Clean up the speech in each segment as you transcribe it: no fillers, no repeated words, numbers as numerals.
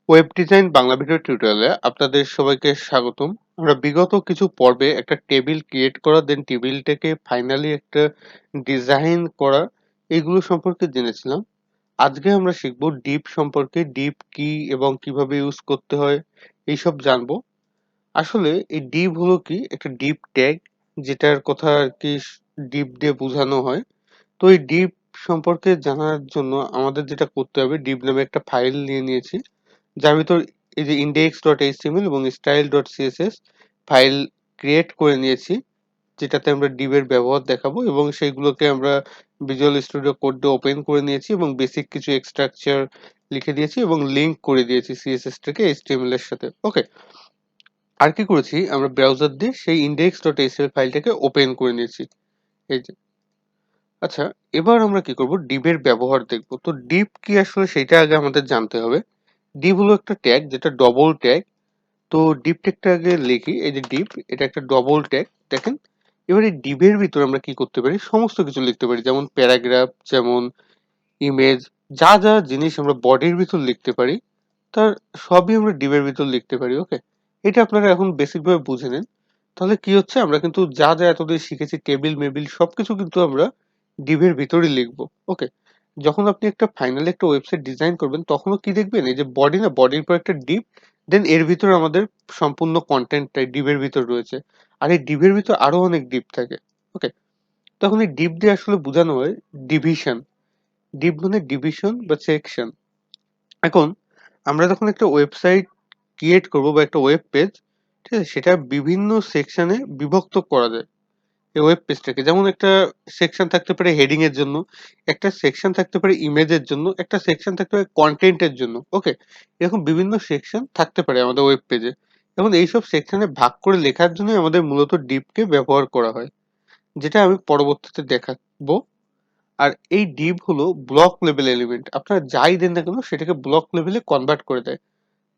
Web design Bangla video টিউটোরিয়ালে আপনাদের সবাইকে স্বাগতম। আমরা বিগত কিছু পর্বে একটা টেবিল ক্রিয়েট করা, দেন টেবিলটাকে ফাইনালি একটা ডিজাইন করা, এগুলো সম্পর্কে জেনেছিলাম। আজকে আমরা শিখবো ডিপ সম্পর্কে, ডিপ কি এবং কিভাবে ইউজ করতে হয় এইসব জানবো। আসলে এই ডিপ হলো কি একটা ডিপ ট্যাগ, যেটার কথা আর কি ডিপ দিয়ে বোঝানো হয়। তো এই ডিপ সম্পর্কে জানার জন্য আমাদের যেটা করতে হবে, ডিপ নামে একটা ফাইল নিয়ে নিয়েছি, যার ভিতর এই যে index.html এবং style.css ফাইল ক্রিয়েট করে নিয়েছি, যেটাতে আমরা div এর ব্যবহার দেখাবো, এবং সেইগুলোকে আমরা ভিজুয়াল স্টুডিও কোড দিয়ে ওপেন করে নিয়েছি এবং বেসিক কিছু স্ট্রাকচার লিখে দিয়েছি এবং লিংক করে দিয়েছি সিএসএস থেকে এইচটিএমএল এর সাথে। ওকে, আর কি করেছি, আমরা ব্রাউজার দিয়ে সেই index.html ফাইলটাকে ওপেন করে নিয়েছি। এই যে, আচ্ছা, এবার আমরা কি করব, div এর ব্যবহার দেখব। তো div কি আসলে সেটা আগে আমাদের জানতে হবে। div হলো একটা ট্যাগ, যেটা ডবল ট্যাগ। তো ডিপ ট্যাগটা আগে লিখি, এই যে ডিপ, এটা একটা ডবল ট্যাগ। দেখেন, এবার এই ডিপের ভিতর আমরা কি করতে পারি, সমস্ত কিছু লিখতে পারি, যেমন প্যারাগ্রাফ, যেমন ইমেজ, যা যা জিনিস আমরা বডির ভিতর লিখতে পারি, তার সবই আমরা ডিপের ভিতর লিখতে পারি। ওকে, এটা আপনারা এখন বেসিক ভাবে বুঝে নেন। তাহলে কি হচ্ছে, আমরা কিন্তু যা যা এতদিন শিখেছি, টেবিল মেবিল সবকিছু কিন্তু আমরা ডিপের ভিতরই লিখবো। ওকে, যখন আপনি একটা ফাইনালি একটা ওয়েবসাইট ডিজাইন করবেন, তখনও কি দেখবেন, এই যে বডি, না বডির পর একটা ডিপ, দেন এর ভিতরে আমাদের সম্পূর্ণ কন্টেন্টটাই ডিপের ভিতর রয়েছে। আর এই ডিপের ভিতর আরো অনেক ডিপ থাকে। ওকে, তখন এই ডিপ দিয়ে আসলে বোঝানো হয় ডিভিশন। ডিপ মানে ডিভিশন বা সেকশন। এখন আমরা যখন একটা ওয়েবসাইট ক্রিয়েট করব বা একটা ওয়েব পেজ, ঠিক আছে, সেটা বিভিন্ন সেকশনে বিভক্ত করা যায় এই ওয়েব পেজটাকে। যেমন একটা সেকশন থাকতে পারে হেডিং এর জন্য, একটা সেকশন থাকতে পারে ইমেজের জন্য, একটা সেকশন থাকতে পারে কন্টেন্টের জন্য। ওকে, এরকম বিভিন্ন সেকশন থাকতে পারে আমাদের ওয়েব পেজে। এখন এইসব সেকশনে ভাগ করে লেখার জন্য আমাদের মূলত ডিপকে ব্যবহার করা হয়, যেটা আমি পরবর্তীতে দেখাবো। আর এই ডিপ হলো ব্লক লেভেল এলিমেন্ট। আপনারা যাই দেন না কেন, সেটাকে ব্লক লেভেলে কনভার্ট করে দেয়।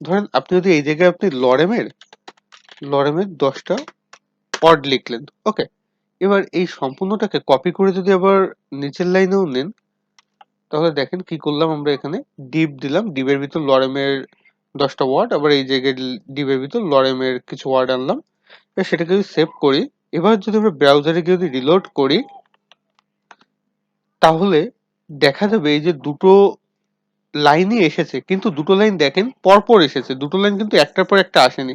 ধরেন আপনি যদি এই জায়গায় আপনি লরেমের 10টা ওয়ার্ড লিখলেন। ওকে, এবার এই সম্পূর্ণটাকে কপি করে যদি আবার নিচের লাইনেও নেন, তাহলে দেখেন কি করলাম, আমরা এখানে ডিভ দিলাম, ডিভের ভিতর লরেমের 10টা ওয়ার্ড, আবার এই জায়গায় ডিভের ভিতর লরেমের কিছু ওয়ার্ড আনলাম। এবার সেটাকে যদি সেভ করি, এবার যদি আমরা ব্রাউজারে গিয়ে যদি রিলোড করি, তাহলে দেখা যাবে এই যে দুটো লাইনই এসেছে, কিন্তু দুটো লাইন দেখেন পরপর এসেছে, দুটো লাইন কিন্তু একটার পর একটা আসেনি।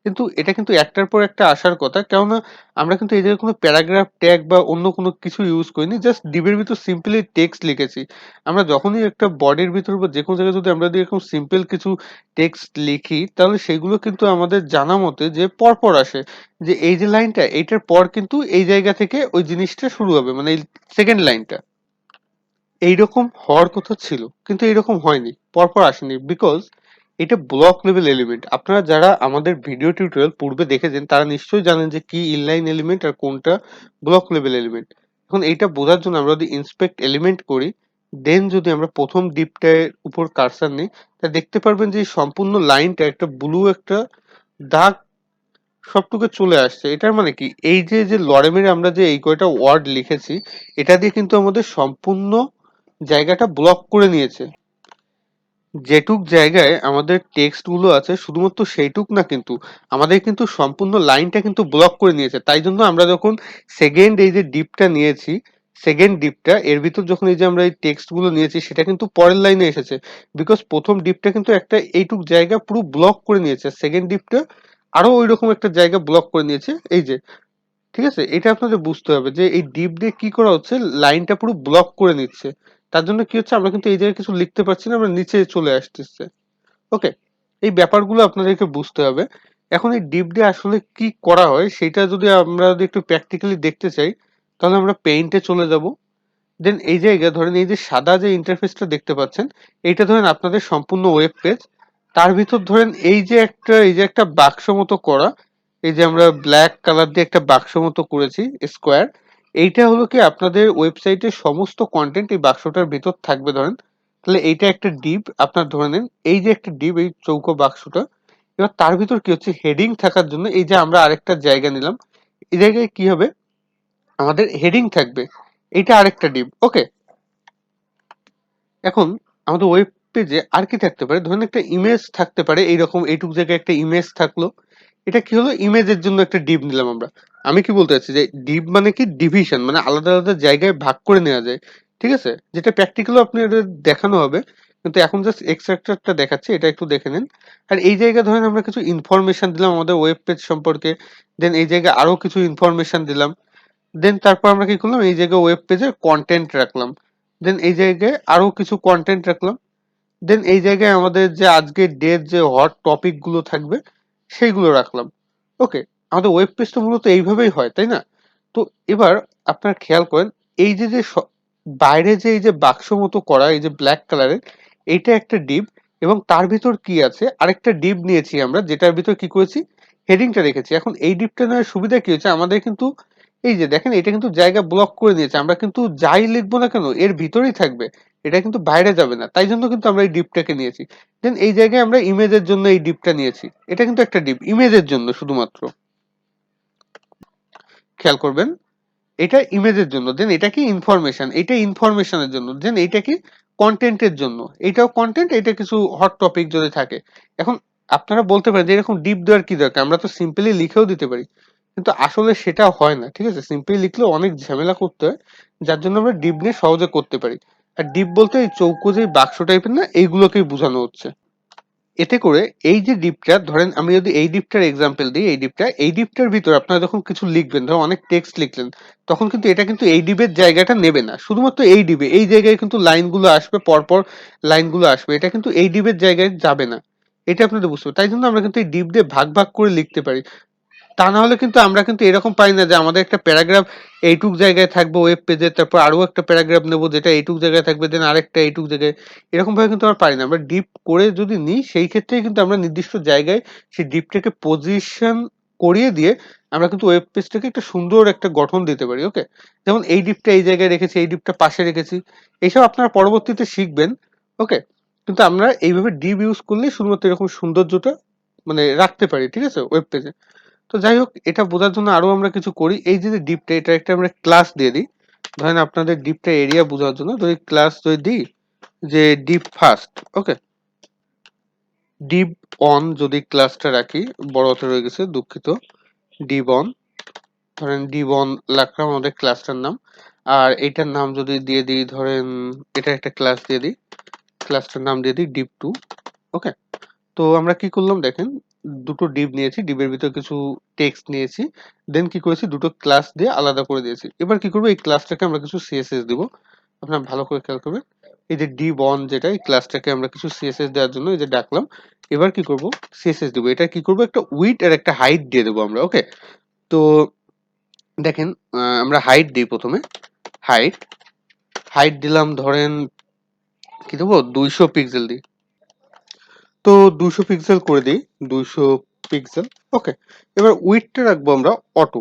কিন্তু এটা কিন্তু একটার পর একটা আসার কথা, কেননা আমরা কিন্তু এই জায়গায় কোনো প্যারাগ্রাফ ট্যাগ বা অন্য কোনো কিছু ইউজ করিনি, জাস্ট ডিবের ভিতর সিম্পলি টেক্সট লিখেছি। আমরা যখনই একটা বডির ভিতর বা যে কোনো জায়গায় যদি আমরা যদি এরকম সিম্পল কিছু টেক্সট লিখি, তাহলে সেগুলো কিন্তু আমাদের জানা মতে যে পরপর আসে, যে এই যে লাইনটা, এইটার পর কিন্তু এই জায়গা থেকে ওই জিনিসটা শুরু হবে, মানে এই সেকেন্ড লাইনটা এইরকম হওয়ার কথা ছিল, কিন্তু এরকম হয়নি, পরপর আসেনি, বিকজ এটা ব্লক লেভেল এলিমেন্ট। আপনারা যারা আমাদের ভিডিও টিউটোরিয়াল পূর্বে দেখেছেন, তারা নিশ্চয়ই জানেন যে কি ইনলাইন এলিমেন্ট আর কোনটা ব্লক লেভেল এলিমেন্ট। এখন এইটা বোঝার জন্য আমরা যদি ইন্সপেক্ট এলিমেন্ট করি, দেন যদি আমরা প্রথম ডিপটার উপর কার্সার নিই, তা দেখতে পারবেন যে এই সম্পূর্ণ লাইনটা একটা ব্লু একটা দাগ সবটুকু চলে আসছে। এটার মানে কি, এই যে যে লরেমের আমরা যে এই কয়টা ওয়ার্ড লিখেছি, এটা দিয়ে কিন্তু আমাদের সম্পূর্ণ জায়গাটা ব্লক করে নিয়েছে। যেটুক জায়গায় আমাদের টেক্সট গুলো আছে, শুধুমাত্র সেইটুক না, কিন্তু আমাদের কিন্তু সম্পূর্ণ লাইনটা কিন্তু ব্লক করে নিয়েছে। তাই জন্য আমরা যখন সেকেন্ড এই যে ডিপটা নিয়েছি, সেকেন্ড ডিপটা এর ভিতর যখন এই যে আমরা এই টেক্সট গুলো নিয়েছি, সেটা কিন্তু পরের লাইনে এসেছে, বিকজ প্রথম ডিপটা কিন্তু একটা এইটুক জায়গা পুরো ব্লক করে নিয়েছে, সেকেন্ড ডিপটা আরো ওই রকম একটা জায়গা ব্লক করে নিয়েছে। এই যে, ঠিক আছে, এটা আপনাদের বুঝতে হবে যে এই ডিপ দিয়ে কি করা হচ্ছে, লাইনটা পুরো ব্লক করে নিচ্ছে। তার জন্য কি হচ্ছে, আমরা কিন্তু এই জায়গায় কিছু লিখতে পারছি না, আমরা নিচে চলে আসতেছে। ওকে, এই ব্যাপারগুলো আপনাদেরকে বুঝতে হবে। এখন এই ডিপ দিয়ে আসলে কি করা হয়, সেটা যদি আমরা যদি একটু প্র্যাকটিক্যালি দেখতে চাই, তাহলে আমরা পেইন্টে চলে যাব। দেন এই জায়গায় ধরেন এই যে সাদা যে ইন্টারফেসটা দেখতে পাচ্ছেন, এইটা ধরেন আপনাদের সম্পূর্ণ ওয়েব পেজ। তার ভিতর ধরেন এই যে একটা বাক্স মতো করা, এই যে আমরা ব্ল্যাক কালার দিয়ে একটা বাক্স মতো করেছি স্কোয়ার, এইটা হলো কি আপনাদের ওয়েবসাইটের সমস্ত কন্টেন্ট এই বাক্সটার ভিতর থাকবে ধরেন। তাহলে এইটা একটা ডিপ আপনার ধরে নেন, এই যে একটা ডিপ এই চৌকো বাক্সটা। এবার তার ভিতর কি হচ্ছে, হেডিং থাকার জন্য এই যে আমরা আরেকটা জায়গা নিলাম, এই জায়গায় কি হবে, আমাদের হেডিং থাকবে, এইটা আরেকটা ডিপ। ওকে, এখন আমাদের ওয়েব পেজে আর কি থাকতে পারে, ধরেন একটা ইমেজ থাকতে পারে, এইরকম এইটুক জায়গায় একটা ইমেজ থাকলো। এটা কি হলো, ইমেজের জন্য একটা ডিভ নিলাম আমরা। আমি কি বলতে চাচ্ছি যে ডিভ মানে কি ডিভিশন, মানে আলাদা আলাদা জায়গায় ভাগ করে নেওয়া যায়, ঠিক আছে, যেটা প্র্যাকটিক্যালও আপনাদের দেখানো হবে, কিন্তু এখন জাস্ট এক্সট্রাক্টরটা দেখাচ্ছি, এটা একটু দেখে নেন। আর এই জায়গায় ধরেন আমরা কিছু ইনফরমেশন দিলাম আমাদের ওয়েব পেজ সম্পর্কে, দেন এই জায়গায় আরো কিছু ইনফরমেশন দিলাম, দেন তারপর আমরা কি করলাম, এই জায়গায় ওয়েব পেজের কন্টেন্ট রাখলাম, দেন এই জায়গায় আরো কিছু কন্টেন্ট রাখলাম, দেন এই জায়গায় আমাদের যে আজকের ডের যে হট টপিক গুলো থাকবে সেইগুলো রাখলাম। ওকে, আমাদের ওয়েব পেজ তো মূলত এইভাবেই হয়, তাই না? তো এবার আপনারা খেয়াল করেন, এই যে যে বাইরে যে এই যে বাক্স মতো করা এই যে ব্ল্যাক কালারের, এইটা একটা ডিপ, এবং তার ভিতর কি আছে আরেকটা ডিপ নিয়েছি আমরা, যেটার ভিতর কি করেছি, হেডিংটা রেখেছি। এখন এই ডিপটা নেওয়ার সুবিধা কি হচ্ছে আমাদের, কিন্তু এই যে দেখেন এটা কিন্তু জায়গা ব্লক করে দিয়েছে, আমরা কিন্তু যাই লিখবো না কেন এর ভিতরেই থাকবে, এটা কিন্তু বাইরে যাবে না, তাই জন্য কিন্তু আমরা এই ডিপটাকে নিয়েছি। দেন এই জায়গায় আমরা ইমেজের জন্য এই ডিপটা নিয়েছি, এটা কিন্তু একটা ডিপ ইমেজের জন্য শুধুমাত্র, খেয়াল করবেন, এটা ইমেজের জন্য, দেন এটা কি ইনফরমেশন, এটা ইনফরমেশনের জন্য, দেন এটা কি কন্টেন্টের জন্য, এটাও কন্টেন্ট, এটা কিছু হট টপিক যদি থাকে। এখন আপনারা বলতে পারেন যে এরকম ডিপ দেওয়ার কি দরকার, আমরা তো সিম্পলি লিখেও দিতে পারি, কিন্তু আসলে সেটা হয় না, ঠিক আছে, সিম্পলি লিখলেও অনেক ঝামেলা করতে হয়, যার জন্য আমরা ডিপ নিয়ে সহজে করতে পারি। আর ডিপ বলতে এই চৌকো যে বাক্স টাইপের না, এইগুলোকেই বোঝানো হচ্ছে। এতে করে এই যে ডিপটা, ধরেন আমি যদি এই ডিপটার এক্সাম্পল দিই, এই ডিপটার ভিতরে আপনারা যখন কিছু লিখবেন, ধরো অনেক টেক্সট লিখলেন, তখন কিন্তু এটা কিন্তু এই ডিপের জায়গাটা নেবে না, শুধুমাত্র এই ডিপে এই জায়গায় কিন্তু লাইনগুলো আসবে, পরপর লাইনগুলো আসবে, এটা কিন্তু এই ডিপের জায়গায় যাবে না। এটা আপনাদের বুঝতে হবে, তাই জন্য আমরা কিন্তু এই ডিপ দিয়ে ভাগ ভাগ করে লিখতে পারি। তা না হলে কিন্তু আমরা কিন্তু এরকম পাই না যে আমাদের একটা প্যারাগ্রাফ এইটুক জায়গায় থাকবে ওয়েব পেজে, তারপর আরো একটা প্যারাগ্রাফ নেবো যেটা এইটুক জায়গায় থাকবে, দেন আরেকটা এইটুক জায়গায়, এরকম ভাবে কিন্তু আমরা পারি না। আমরা ডিপ করে যদি নিই সেই ক্ষেত্রেই কিন্তু আমরা নির্দিষ্ট জায়গায় সেই ডিপটাকে পজিশন করিয়ে দিয়ে আমরা কিন্তু ওয়েব পেজটাকে একটা সুন্দর একটা গঠন দিতে পারি। ওকে, যেমন এই ডিপটা এই জায়গায় রেখেছি, এই ডিপটা পাশে রেখেছি, এইসব আপনারা পরবর্তীতে শিখবেন। ওকে, কিন্তু আমরা এইভাবে ডিপ ইউজ করলে শুধুমাত্র এরকম সৌন্দর্যটা মানে রাখতে পারি, ঠিক আছে, ওয়েব পেজে। তো যাই হোক, এটা বোঝার জন্য আরো আমরা কিছু করি, এই যে ডিপটা, এটা একটা আমরা ক্লাস দিয়ে দিই। ধরেন আপনাদের ডিপটা এরিয়া বোঝার জন্য যদি ক্লাস যদি দিই যে deep first, okay, deep on যদি ক্লাসটা রাখি, বড় হাতে রয়ে গেছে, দুঃখিত, ডিপ অন, ধরেন ডিপ অন রাখলাম আমাদের ক্লাসটার নাম। আর এটার নাম যদি দিয়ে দিই, ধরেন এটা একটা ক্লাস দিয়ে দিই, ক্লাসটার নাম দিয়ে দিই ডিপ টু। ওকে, তো আমরা কি করলাম দেখেন, দুটো ডিভ নিয়েছি, ডিভের ভিতর কিছু টেক্সট নিয়েছি, দেন কি করেছি দুটো ক্লাস দিয়ে আলাদা করে দিয়েছি। এবার কি করবো, এই ক্লাসটাকে আমরা কিছু সিএসএস দিব, আপনারা ভালো করে খেয়াল করবেন। এই যে ডিভ অন যেটা, এই ক্লাসটাকে আমরা কিছু সিএসএস দেওয়ার জন্য এই যে ডাকলাম। এবার কি করব, সিএসএস দিব, এটা কি করব, একটা উইড আর একটা হাইট দিয়ে দেবো আমরা। ওকে, তো দেখেন, আমরা হাইট দিই প্রথমে, হাইট হাইট দিলাম, ধরেন কি দেবো, 200 পিক্সেল দিই, তো 200 পিক্সেল করে দিই, 200 পিক্সেল। ওকে, এবার উইডটা রাখবো আমরা অটো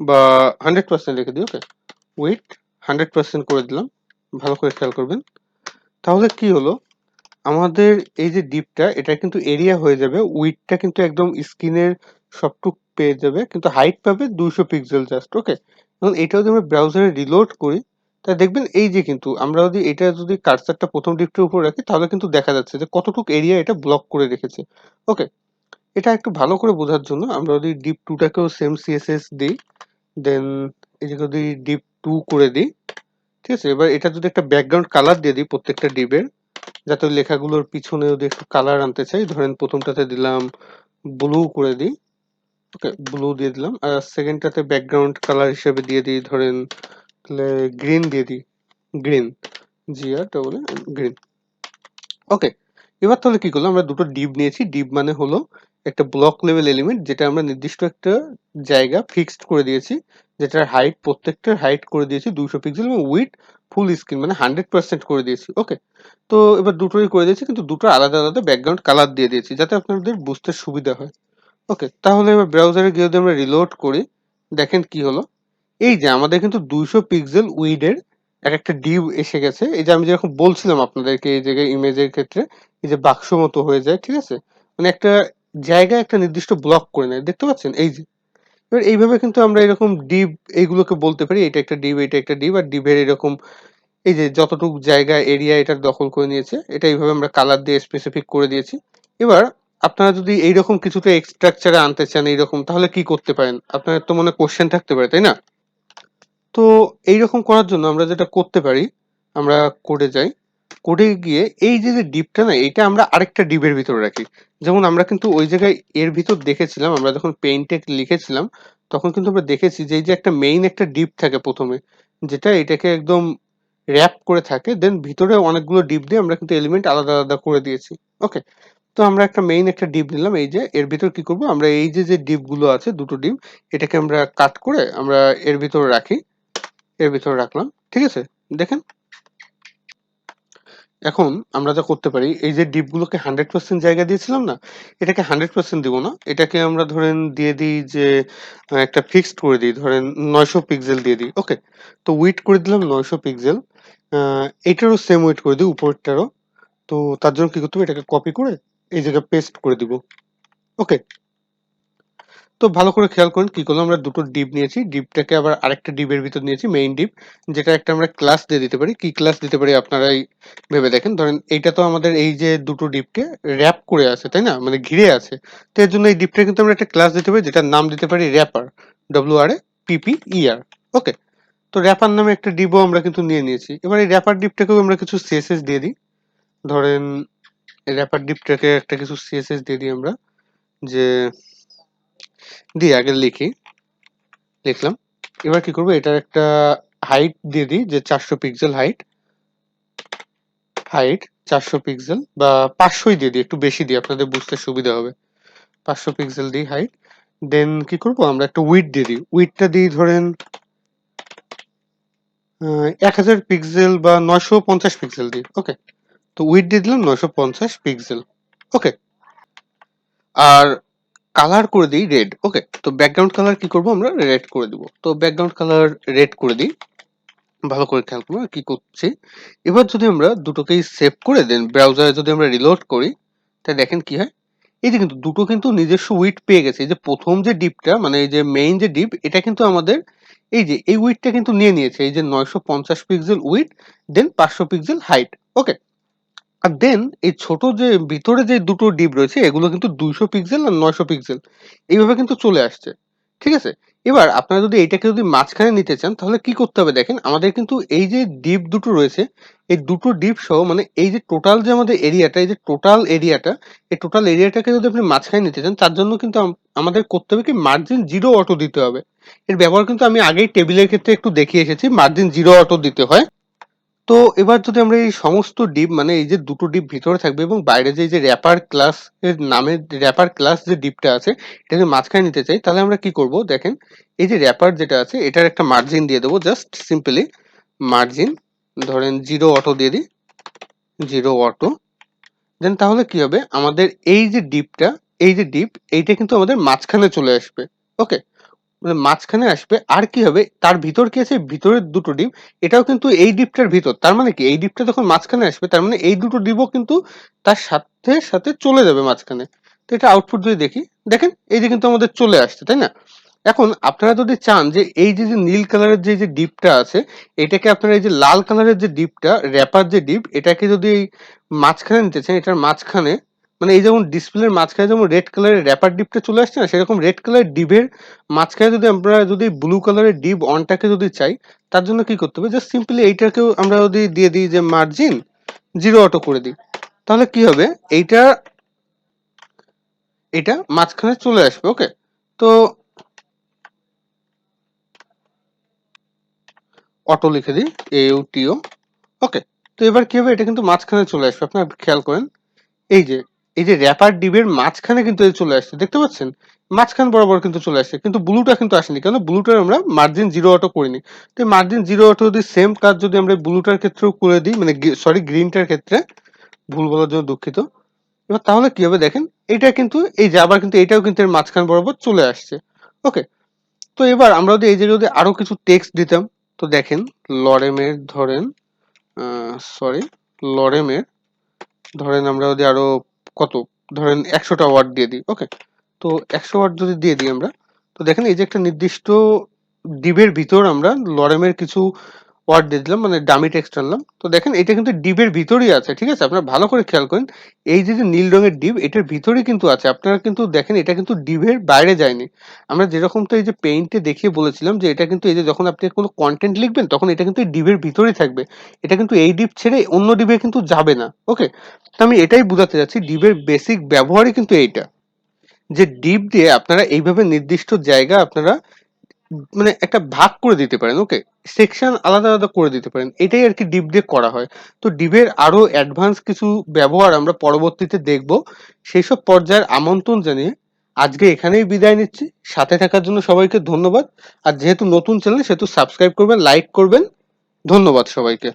বা 100% রেখে দিই। ওকে, উইড 100% করে দিলাম, ভালো করে খেয়াল করবেন। তাহলে কি হলো, আমাদের এই যে ডিপটা এটা কিন্তু এরিয়া হয়ে যাবে, উইডটা কিন্তু একদম স্ক্রিনের সবটুক পেয়ে যাবে, কিন্তু হাইট পাবে 200 পিক্সেল জাস্ট। ওকে, এখন এটা যদি আমরা ব্রাউজারে রিলোড করি, তা দেখবেন এই যে কিন্তু আমরা যদি এটা যদি কার্সারটা প্রথম ডিপটার উপর রাখি, তাহলে কিন্তু দেখা যাচ্ছে যে কতটুক এরিয়া এটা ব্লক করে রেখেছে। ওকে, এটা একটু ভালো করে বোঝার জন্য আমরা যদি ডিপ টুটাকেও সেম সিএসএস দিই, দেন এই যে যদি ডিপ টু করে দিই, ঠিক আছে, এবার এটা যদি একটা ব্যাকগ্রাউন্ড কালার দিয়ে দিই প্রত্যেকটা ডিপের, যাতে লেখাগুলোর পিছনে যদি একটু কালার আনতে চাই, ধরেন প্রথমটাতে দিলাম ব্লু করে দিই। ওকে, ব্লু দিয়ে দিলাম, আর সেকেন্ডটাতে ব্যাকগ্রাউন্ড কালার হিসেবে দিয়ে দিই, ধরেন গ্রিন দিয়ে দিই, গ্রিন, জিআর ডবল গ্রিন। ওকে, এবার তাহলে কি করলাম, আমরা দুটো ডিপ নিয়েছি, ডিপ মানে হলো একটা ব্লক লেভেল এলিমেন্ট, যেটা আমরা নির্দিষ্ট একটা জায়গা ফিক্সড করে দিয়েছি, যেটার হাইট প্রত্যেকটার হাইট করে দিয়েছি 200 পিক্সেল, এবং উইডথ ফুল স্ক্রিন মানে 100% করে দিয়েছি। ওকে, তো এবার দুটোই করে দিয়েছি, কিন্তু দুটো আলাদা আলাদা ব্যাকগ্রাউন্ড কালার দিয়ে দিয়েছি যাতে আপনাদের বুঝতে সুবিধা হয়। ওকে, তাহলে এবার ব্রাউজারে গিয়ে যদি আমরা রিলোড করি, দেখেন কি হলো, এই যে আমাদের কিন্তু 200 পিক্সেল উইডের এক একটা ডিভ এসে গেছে। এই যে আমি যেরকম বলছিলাম আপনাদেরকে এই জায়গায় ইমেজের ক্ষেত্রে এই যে বাক্স মতো হয়ে যায়, ঠিক আছে, মানে একটা জায়গায় একটা নির্দিষ্ট ব্লক করে নেয়, দেখতে পাচ্ছেন এই যে। এবার এইভাবে কিন্তু আমরা এরকম ডিভ এইগুলোকে বলতে পারি, এটা একটা ডিভ, এটা একটা ডিভ, আর ডিভের এরকম এই যে যতটুকু জায়গা এরিয়া এটার দখল করে নিয়েছে, এটা এইভাবে আমরা কালার দিয়ে স্পেসিফিক করে দিয়েছি। এবার আপনারা যদি এইরকম কিছুটা স্ট্রাকচারে আনতে চান এইরকম, তাহলে কি করতে পারেন? আপনাদের তো মনে কোশ্চেন থাকতে পারে, তাই না? তো এইরকম করার জন্য আমরা যেটা করতে পারি, আমরা কোডে যাই। কোডে গিয়ে এই যে ডিপটা না, এটা আমরা আরেকটা ডিপের ভিতরে রাখি। যেমন আমরা কিন্তু ওই জায়গায় এর ভিতর দেখেছিলাম, আমরা যখন পেইন্টে লিখেছিলাম তখন কিন্তু আমরা দেখেছি যে এই যে একটা মেইন একটা ডিপ থাকে প্রথমে, যেটা এটাকে একদম র‍্যাপ করে থাকে, দেন ভিতরে অনেকগুলো ডিপ দিয়ে আমরা কিন্তু এলিমেন্ট আলাদা আলাদা করে দিয়েছি। ওকে, তো আমরা একটা মেইন একটা ডিপ নিলাম। এই যে এর ভিতর কি করব, আমরা এই যে ডিপ গুলো আছে, দুটো ডিপ, এটাকে আমরা কাট করে আমরা এর ভিতরে রাখি, এর ভিতরে রাখলাম। ঠিক আছে, দেখেন এখন আমরা যা করতে পারি, এই যে ডিপগুলোকে 100% জায়গা দিয়েছিলাম না, এটাকে 100% দিব না, এটাকে আমরা ধরেন দিয়ে দিই যে একটা ফিক্সড করে দিই, ধরেন 900 পিক্সেল দিয়ে দিই। ওকে, তো উইডথ করে দিলাম 900 পিক্সেল। এটারও সেম উইডথ করে দিই, উপরেরটারও। তো তার জন্য কি করতে হবে, এটাকে কপি করে এই জায়গায় পেস্ট করে দিব। ওকে, তো ভালো করে খেয়াল করুন কি করলাম, আমরা দুটো ডিপ নিয়েছি, ডিপটাকে আবার আরেকটা ডিপের ভিতর নিয়েছি, মেইন ডিপ, যেটা একটা আমরা ক্লাস দিয়ে দিতে পারি। কি ক্লাস দিতে পারি আপনারাই ভেবে দেখেন। ধরেন এইটা তো আমাদের এই যে দুটো ডিপকে র‍্যাপ করে আছে, তাই না, মানে ঘিরে আছে। তো এর জন্য এই ডিপটা কিন্তু আমরা একটা ক্লাস দিতে পারি, যেটার নাম দিতে পারি র‍্যাপার, WRAPPER। ওকে, তো র‍্যাপার নামে একটা ডিপও আমরা কিন্তু নিয়ে নিয়েছি। এবার এই র‍্যাপার ডিপটাকেও আমরা কিছু সিএসএস দিয়ে দিই। ধরেন এই র‍্যাপার ডিপটাকে একটা কিছু সিএসএস দিয়ে দিই আমরা, যে দিয়ে আগে লিখলাম। এবার কি করবো, এটার একটা হাইট দিয়ে দিই, যে 400 পিক্সেল হাইট 400 পিক্সেল, বা 500ই দিয়ে দিই, একটু বেশি দিই, আপনাদের বুঝতে সুবিধা হবে। 500 পিক্সেল দিই হাইট। দেন কি করব, আমরা একটা উইডথ দিয়ে দিই, উইডথটা দিই ধরেন 1000 পিক্সেল বা 950 পিক্সেল দিই। ওকে, তো উইডথ দিয়ে দিলাম 950 পিক্সেল। ওকে, আর কালার করে দিই রেড। ওকে, তো ব্যাকগ্রাউন্ড কালার কি করব, আমরা রেড করে দিব। তো ব্যাকগ্রাউন্ড কালার রেড করে দিই। ভালো করে খেয়াল করবো কি করছি। এবার যদি আমরা দুটোকেই সেভ করে দেন ব্রাউজারে যদি আমরা রিলোড করি, তাহলে দেখেন কি হয়। এই যে কিন্তু দুটো কিন্তু নিজস্ব উইডথ পেয়ে গেছে। এই যে প্রথম যে ডিপটা, মানে এই যে মেইন যে ডিপ, এটা কিন্তু আমাদের এই যে এই উইডথটা কিন্তু নিয়ে নিয়েছে, এই যে 950 পিক্সেল উইডথ, দেন 500 পিক্সেল হাইট। ওকে, আর দেন এই ছোট যে ভিতরে যে দুটো ডিপ রয়েছে, এগুলো কিন্তু 200 পিক্সেল আর 900 পিক্সেল এইভাবে কিন্তু চলে আসছে। ঠিক আছে, এবার আপনারা যদি এইটাকে যদি মাঝখানে নিতে চান, তাহলে কি করতে হবে দেখেন, আমাদের কিন্তু এই যে ডিপ দুটো রয়েছে, এই দুটো ডিপ সহ মানে এই যে টোটাল যে আমাদের এরিয়াটা, এই যে টোটাল এরিয়াটা, এই টোটাল এরিয়াটাকে যদি আপনি মাঝখানে নিতে চান, তার জন্য কিন্তু আমাদের করতে হবে কি, মার্জিন 0 অটো দিতে হবে। এর ব্যবহার কিন্তু আমি আগেই টেবিলের ক্ষেত্রে একটু দেখিয়ে এসেছি, মার্জিন 0 অটো দিতে হয়। তো এবার যদি আমরা এই সমস্ত ডিপ, মানে এই যে দুটো ডিপ ভিতরে থাকবে এবং বাইরে যে এই যে র‍্যাপার ক্লাস এর নামে র‍্যাপার ক্লাস যে ডিপটা আছে, এটাকে মাঝখানে নিতে চাই, তাহলে আমরা কি করব দেখেন, এই যে র‍্যাপার যেটা আছে, এটার একটা মার্জিন দিয়ে দেবো, জাস্ট সিম্পলি মার্জিন ধরেন 0 অটো দিয়ে দিই, 0 অটো। দেন তাহলে কি হবে, আমাদের এই যে ডিপটা, এই যে ডিপ, এইটা কিন্তু আমাদের মাঝখানে চলে আসবে। ওকে, মানে মাঝখানে আসবে। আর কি হবে, তার ভিতর কি আছে, ভিতরের দুটো ডিপ, এটাও কিন্তু এই ডিপটার ভিতর। তার মানে কি, এই ডিপটা যখন মাঝখানে আসবে, তার মানে এই দুটো ডিপও কিন্তু তার সাথে সাথে চলে যাবে মাঝখানে। তো এটা আউটপুট যদি দেখি, দেখেন এই যে কিন্তু আমাদের চলে আসছে, তাই না? এখন আপনারা যদি চান যে এই যে নীল কালারের যে ডিপটা আছে, এটাকে আপনারা এই যে লাল কালারের যে ডিপটা, র‍্যাপার যে ডিপ, এটাকে যদি মাঝখানে নিতে চান, এটার মাঝখানে, মানে এই যেমন ডিসপ্লের মাঝখানে যেমন রেড কালারের র‍্যাপার ডিপটা চলে আসছে না, সেরকম রেড কালারের ডিপের মাঝখানে যদি আমরা যদি ব্লু কালারের ডিপ অনটাকে যদি চাই, তার জন্য কি করতে হবে, জাস্ট সিম্পলি এইটাকেও আমরা যদি দিয়ে দিই যে মার্জিন 0 অটো করে দিই, তাহলে কি হবে, এইটা এটা মাঝখানে চলে আসবে। ওকে, তো অটো লিখে দিই, AUTO। ওকে, তো এবার কি হবে, এটা কিন্তু মাঝখানে চলে আসবে। আপনারা খেয়াল করেন, এই যে এই যে র‍্যাপার ডিবের মাঝখানে কিন্তু চলে আসছে, দেখতে পাচ্ছেন, মাঝখান বরাবর কিন্তু চলে আসছে, কিন্তু ব্লুটা কিন্তু আসেনি, কেন, ব্লুটার আমরা মার্জিন 0 অটো করিনি। তো মার্জিন 0 অটো যদি সেম কাজ যদি আমরা ব্লুটার ক্ষেত্রেও করে দিই, মানে সরি গ্রিনটার ক্ষেত্রে, ভুল বলার জন্য দুঃখিত। এবার তাহলে কি হবে দেখেন, এটা কিন্তু এই যে আবার কিন্তু এটাও কিন্তু এর মাঝখান বরাবর চলে আসছে। ওকে, তো এবার আমরা যদি এই জায়গায় যদি আরো কিছু টেক্সট দিতাম, তো দেখেন লরেমের ধরেন সরি লরেমের ধরেন আমরা যদি আরো কত, ধরেন 100টা ওয়ার্ড দিয়ে দিই। ওকে, তো 100 ওয়ার্ড যদি দিয়ে দিই আমরা, তো দেখেন এই যে একটা নির্দিষ্ট ডিবের ভিতর আমরা লরেমের কিছু ওয়ার্ড দিয়ে দিলাম, মানে ডামি টেক্সট আনলাম। তো দেখেন এটা কিন্তু ডিবের ভিতরেই আছে, ঠিক আছে? আপনারা ভালো করে খেয়াল করেন, এই যে নীল রঙের ডিব এটার ভিতরেই কিন্তু আছে। আপনারা কিন্তু দেখেন এটা কিন্তু ডিবের বাইরে যায়নি। আমরা যেরকম তো এই যে পেইন্টে দেখিয়ে বলেছিলাম যে এটা কিন্তু এই যে যখন আপনি কোনো কন্টেন্ট লিখবেন তখন এটা কিন্তু এই ডিবের ভিতরেই থাকবে। এটা কিন্তু এই ডিব ছেড়ে অন্য ডিবে কিন্তু যাবে না। ওকে, তো আমি এটাই বোঝাতে চাচ্ছি ডিবের বেসিক ব্যবহারই কিন্তু এইটা, যে ডিপ দিয়ে আপনারা এইভাবে নির্দিষ্ট জায়গা আপনারা মানে একটা ভাগ করে দিতে পারেন। ওকে, সেকশন আলাদা আলাদা করে দিতে পারেন। এটাই আর কি ডিপ দিয়ে করা হয়। তো ডিপের আরো অ্যাডভান্স কিছু ব্যবহার আমরা পরবর্তীতে দেখব। সেই সব পর্যায়ের আমন্ত্রণ জানিয়ে আজকে এখানেই বিদায় নিচ্ছি। সাথে থাকার জন্য সবাইকে ধন্যবাদ। আর যেহেতু নতুন চ্যানেল সেহেতু সাবস্ক্রাইব করবেন, লাইক করবেন। ধন্যবাদ সবাইকে।